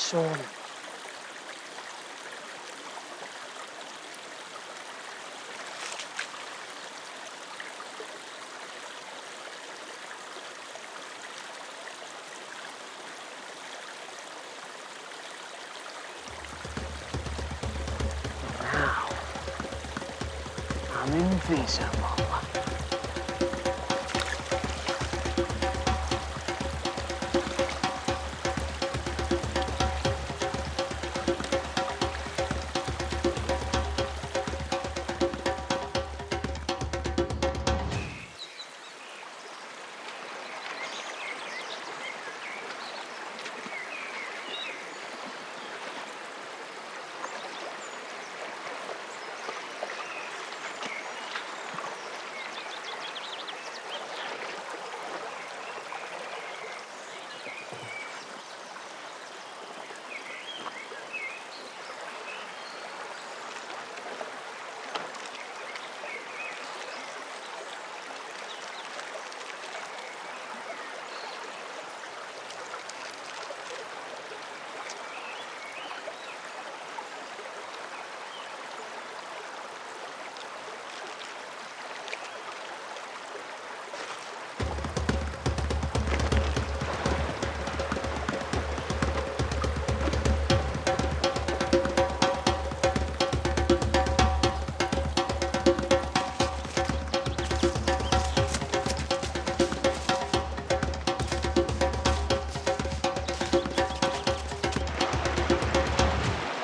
Son. Now, I'm invisible.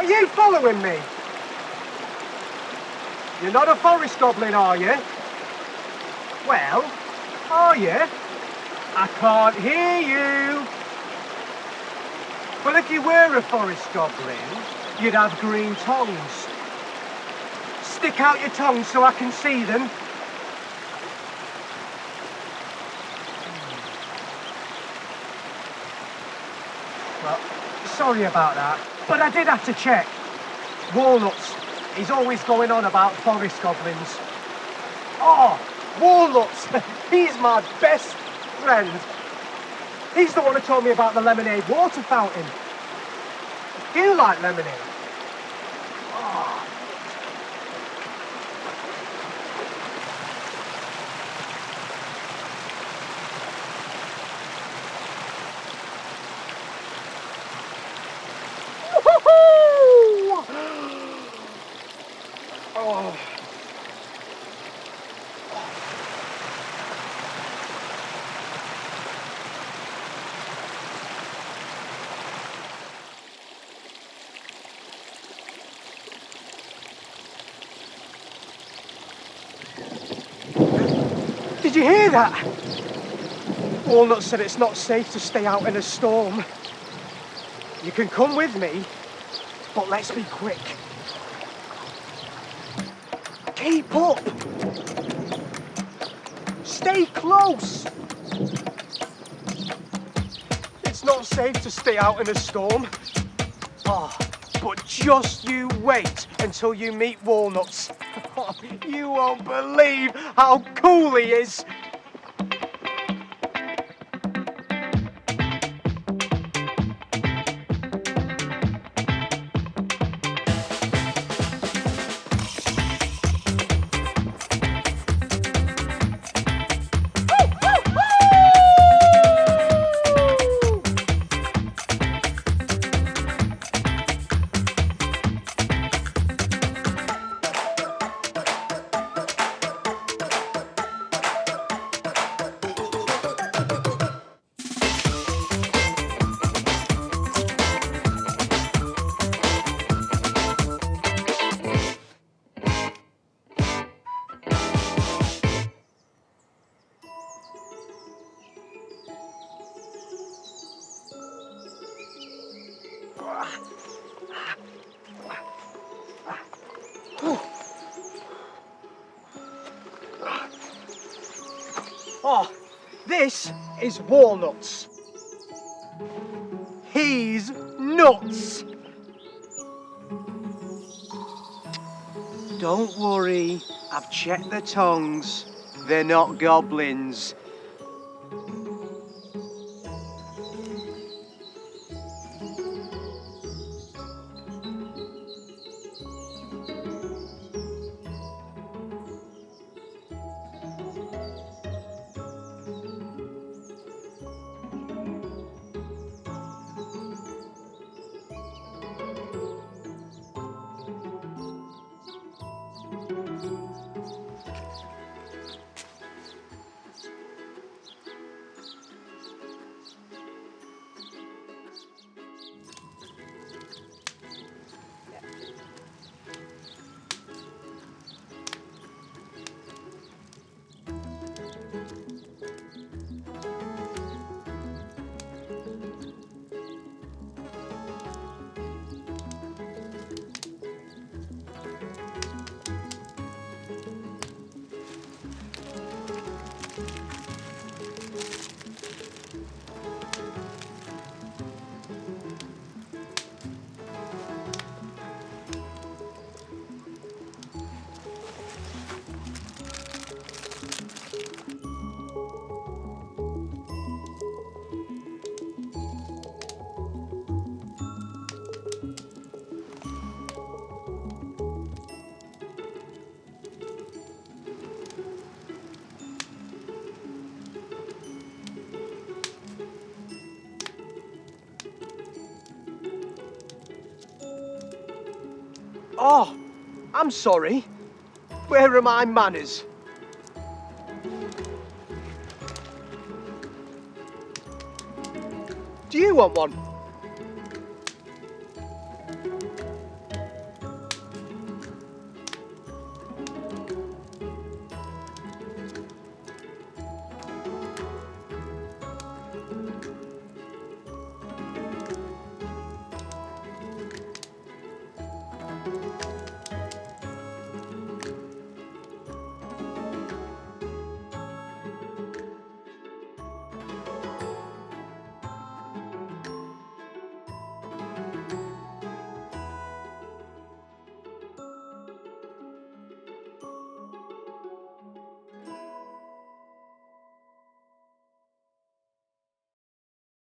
Are you following me? You're not a forest goblin, are you? Well, are you? I can't hear you. Well, if you were a forest goblin, you'd have green tongues. Stick out your tongue so I can see them. Well, sorry about that, but I did have to check. Walnuts, he's always going on about forest goblins. Oh, Walnuts, he's my best friend. He's the one who told me about the lemonade water fountain. You like lemonade? Oh. Oh. Did you hear that? Walnut said it's not safe to stay out in a storm. You can come with me, but let's be quick. Keep up! Stay close! It's not safe to stay out in a storm. Oh, but just you wait until you meet Walnuts. You won't believe how cool he is. Oh, this is Walnuts. He's nuts. Don't worry, I've checked their tongues. They're not goblins. Oh, I'm sorry. Where are my manners? Do you want one?